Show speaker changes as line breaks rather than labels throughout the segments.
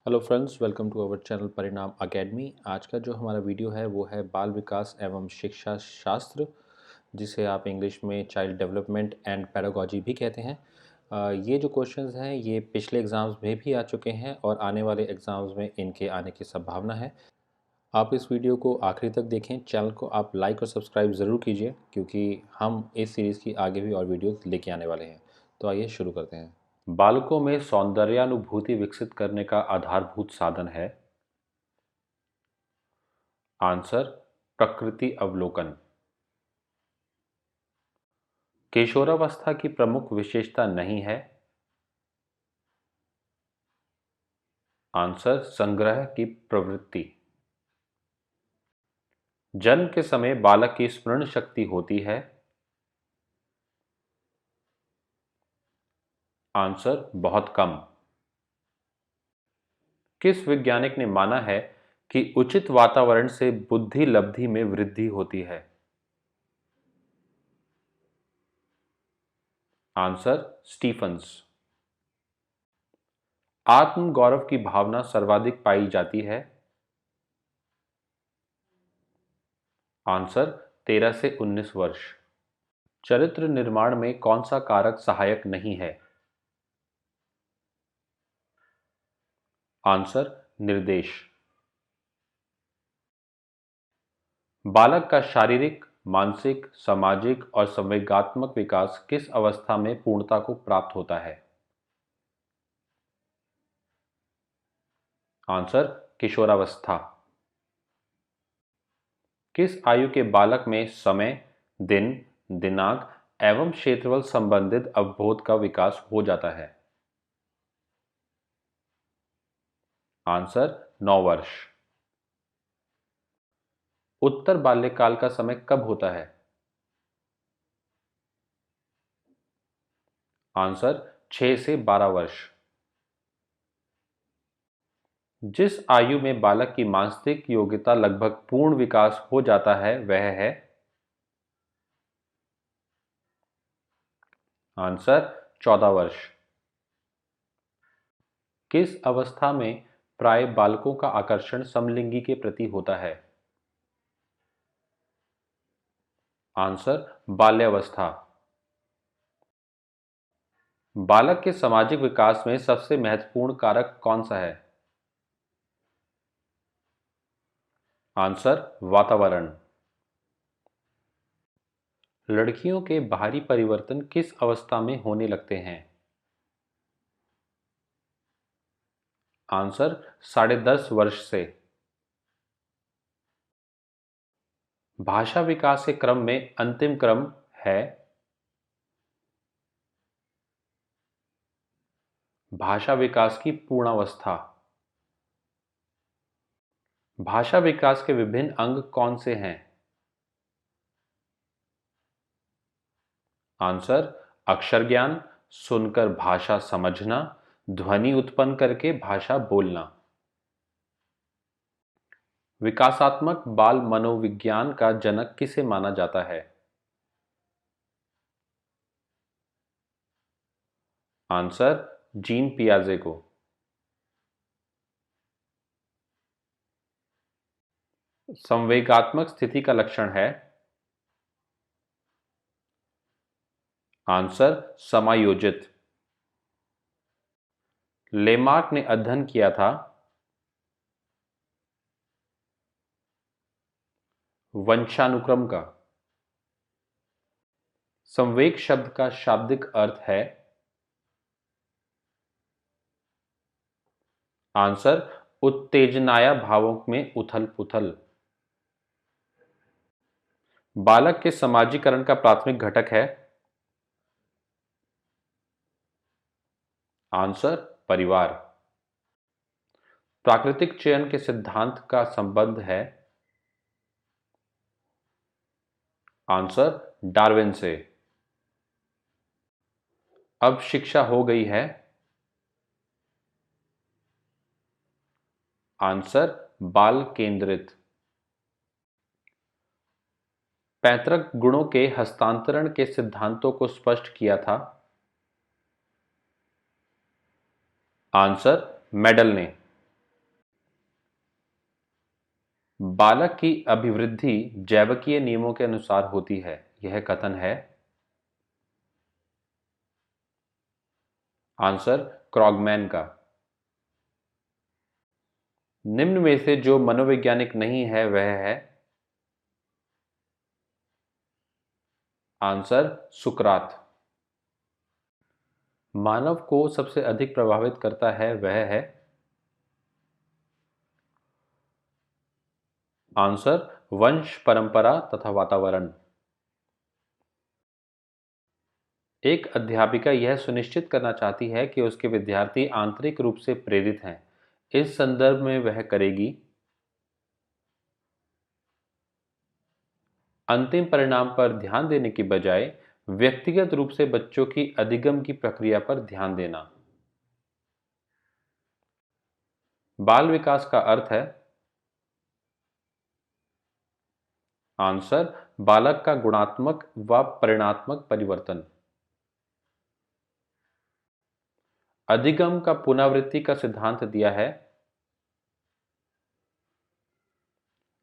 Hello friends, welcome to our channel Parinam Academy. आज का जो हमारा वीडियो है वो है बाल विकास एवं शिक्षा शास्त्र, जिसे आप इंग्लिश में चाइल्ड डेवलपमेंट एंड पैडागॉजी भी कहते हैं। ये जो क्वेश्चंस हैं ये पिछले एग्ज़ाम्स में भी आ चुके हैं और आने वाले एग्ज़ाम्स में इनके आने की संभावना है। आप इस वीडियो को आखिरी तक देखें। चैनल को आप लाइक और सब्सक्राइब ज़रूर कीजिए क्योंकि हम इस सीरीज़ की आगे भी और वीडियोस लेके आने वाले हैं। तो आइए शुरू करते हैं। बालकों में सौंदर्यानुभूति विकसित करने का आधारभूत साधन है। आंसर, प्रकृति अवलोकन। किशोरावस्था की प्रमुख विशेषता नहीं है। आंसर, संग्रह की प्रवृत्ति। जन्म के समय बालक की स्मरण शक्ति होती है। आंसर, बहुत कम। किस वैज्ञानिक ने माना है कि उचित वातावरण से बुद्धि लब्धि में वृद्धि होती है? Answer, Stephens. आत्म गौरव की भावना सर्वाधिक पाई जाती है। आंसर, 13 से 19 वर्ष। चरित्र निर्माण में कौन सा कारक सहायक नहीं है? आंसर, निर्देश। बालक का शारीरिक, मानसिक, सामाजिक और संवेगात्मक विकास किस अवस्था में पूर्णता को प्राप्त होता है? आंसर, किशोरावस्था। किस आयु के बालक में समय, दिन, दिनांक एवं क्षेत्रफल संबंधित अवबोध का विकास हो जाता है? आंसर, 9 वर्ष। उत्तर बाल्यकाल का समय कब होता है? आंसर, 6 से 12 वर्ष। जिस आयु में बालक की मानसिक योग्यता लगभग पूर्ण विकास हो जाता है वह है? आंसर, 14 वर्ष। किस अवस्था में प्राय बालकों का आकर्षण समलिंगी के प्रति होता है? आंसर, बाल्यावस्था। बालक के सामाजिक विकास में सबसे महत्वपूर्ण कारक कौन सा है? आंसर, वातावरण। लड़कियों के बाहरी परिवर्तन किस अवस्था में होने लगते हैं? आंसर, 10.5 वर्ष से। भाषा विकास के क्रम में अंतिम क्रम है? भाषा विकास की पूर्णावस्था। भाषा विकास के विभिन्न अंग कौन से हैं? आंसर, अक्षर ज्ञान, सुनकर भाषा समझना, ध्वनि उत्पन्न करके भाषा बोलना। विकासात्मक बाल मनोविज्ञान का जनक किसे माना जाता है? आंसर, जीन पियाजे को। संवेगात्मक स्थिति का लक्षण है? आंसर, समायोजित। लेमार्क ने अध्ययन किया था? वंशानुक्रम का। संवेग शब्द का शाब्दिक अर्थ है? आंसर, उत्तेजनाया भावों में उथल पुथल। बालक के समाजीकरण का प्राथमिक घटक है? आंसर, परिवार। प्राकृतिक चयन के सिद्धांत का संबंध है? आंसर, डार्विन से। अब शिक्षा हो गई है? आंसर, बाल केंद्रित। पैतृक गुणों के हस्तांतरण के सिद्धांतों को स्पष्ट किया था? आंसर, मेडल ने। बालक की अभिवृद्धि जैविकीय नियमों के अनुसार होती है, यह कथन है। आंसर क्रॉगमैन का। निम्न में से जो मनोवैज्ञानिक नहीं है वह है। आंसर सुकरात। मानव को सबसे अधिक प्रभावित करता है वह है। आंसर वंश, परंपरा तथा वातावरण। एक अध्यापिका यह सुनिश्चित करना चाहती है कि उसके विद्यार्थी आंतरिक रूप से प्रेरित हैं। इस संदर्भ में वह करेगी। अंतिम परिणाम पर ध्यान देने की बजाय व्यक्तिगत रूप से बच्चों की अधिगम की प्रक्रिया पर ध्यान देना। बाल विकास का अर्थ है। आंसर बालक का गुणात्मक व परिणात्मक परिवर्तन। अधिगम का पुनरावृत्ति का सिद्धांत दिया है।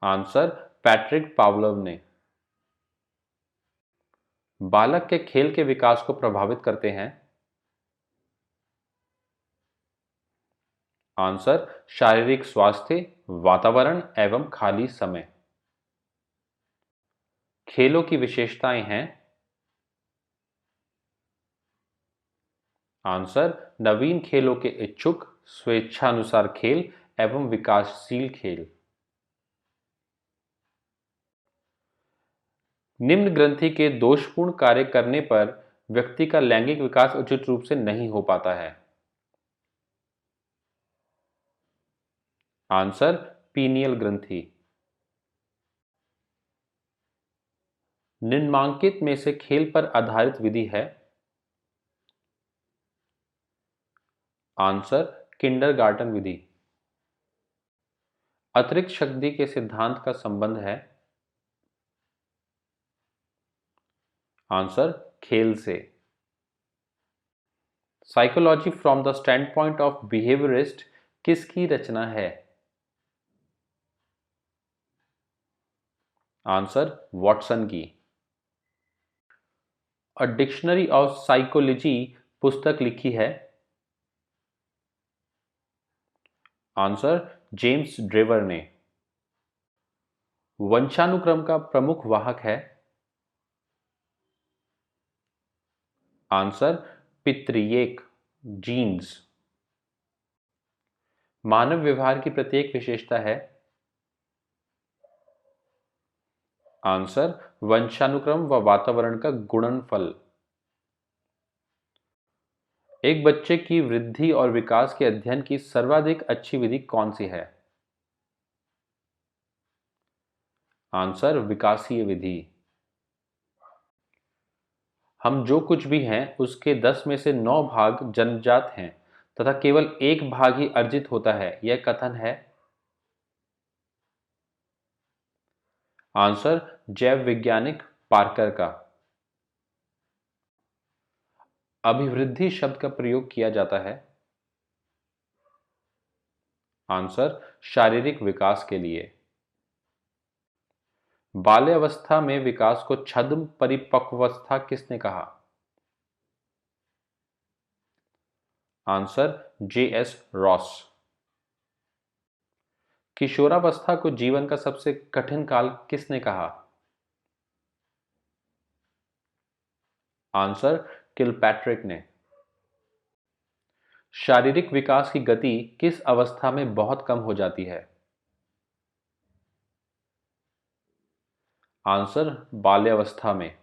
आंसर पैट्रिक पावलोव ने। बालक के खेल के विकास को प्रभावित करते हैं। आंसर शारीरिक स्वास्थ्य, वातावरण एवं खाली समय। खेलों की विशेषताएं हैं। आंसर नवीन खेलों के इच्छुक, स्वेच्छानुसार खेल एवं विकासशील खेल। निम्न ग्रंथि के दोषपूर्ण कार्य करने पर व्यक्ति का लैंगिक विकास उचित रूप से नहीं हो पाता है। आंसर पीनियल ग्रंथि। निम्नांकित में से खेल पर आधारित विधि है। आंसर किंडरगार्टन विधि। अतिरिक्त शक्ति के सिद्धांत का संबंध है। आंसर खेल से। Psychology from the stand point of behaviourist किसकी रचना है। आंसर वॉटसन की। अ डिक्शनरी ऑफ साइकोलॉजी पुस्तक लिखी है। आंसर जेम्स ड्रेवर ने। वंशानुक्रम का प्रमुख वाहक है। Answer पितृयेक, jeans. मानव व्यवहार की प्रत्येक विशेषता है। आंसर वंशानुक्रम व वातावरण का गुणनफल। एक बच्चे की वृद्धि और विकास के अध्ययन की सर्वाधिक अच्छी विधि कौन सी है। आंसर विकासीय विधि। हम जो कुछ भी हैं उसके 10 में से 9 भाग जन्मजात हैं तथा केवल एक भाग ही अर्जित होता है, यह कथन है। आंसर जैव वैज्ञानिक पार्कर का। अभिवृद्धि शब्द का प्रयोग किया जाता है। आंसर शारीरिक विकास के लिए। बाल्यावस्था में विकास को छद्म परिपक्वावस्था किसने कहा। Answer JS. रॉस। किशोरावस्था को जीवन का सबसे कठिन काल किसने कहा। आंसर किलपैट्रिक ने। शारीरिक विकास की गति किस अवस्था में बहुत कम हो जाती है। आंसर बाल्यावस्था में।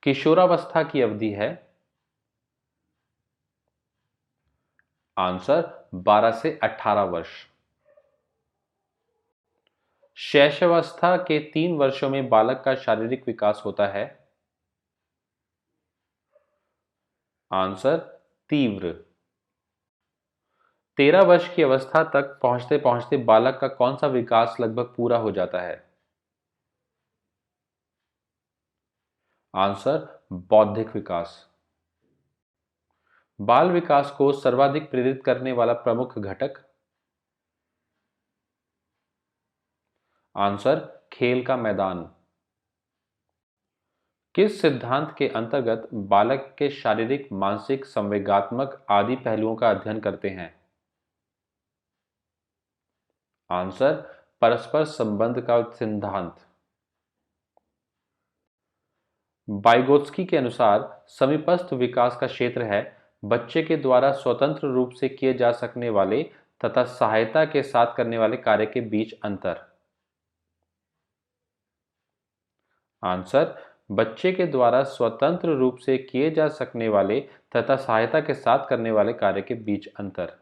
किशोरावस्था की अवधि है। आंसर 12 से 18 वर्ष। शैशवावस्था के 3 वर्षों में बालक का शारीरिक विकास होता है। आंसर तीव्र। 13 वर्ष की अवस्था तक पहुंचते पहुंचते बालक का कौन सा विकास लगभग पूरा हो जाता है। आंसर बौद्धिक विकास। बाल विकास को सर्वाधिक प्रेरित करने वाला प्रमुख घटक। आंसर, खेल का मैदान। किस सिद्धांत के अंतर्गत बालक के शारीरिक, मानसिक, संवेगात्मक आदि पहलुओं का अध्ययन करते हैं? आंसर, परस्पर संबंध का सिद्धांत। वाइगोत्स्की के अनुसार समीपस्थ विकास का क्षेत्र है बच्चे के द्वारा स्वतंत्र रूप से किए जा सकने वाले तथा सहायता के साथ करने वाले कार्य के बीच अंतर। आंसर, बच्चे के द्वारा स्वतंत्र रूप से किए जा सकने वाले तथा सहायता के साथ करने वाले कार्य के बीच अंतर।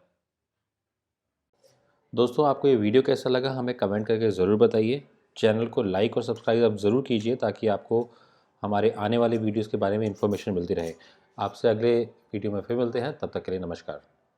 दोस्तों, आपको ये वीडियो कैसा लगा हमें कमेंट करके ज़रूर बताइए। चैनल को लाइक और सब्सक्राइब आप ज़रूर कीजिए ताकि आपको हमारे आने वाले वीडियोस के बारे में इन्फॉर्मेशन मिलती रहे। आपसे अगले वीडियो में फिर मिलते हैं, तब तक के लिए नमस्कार।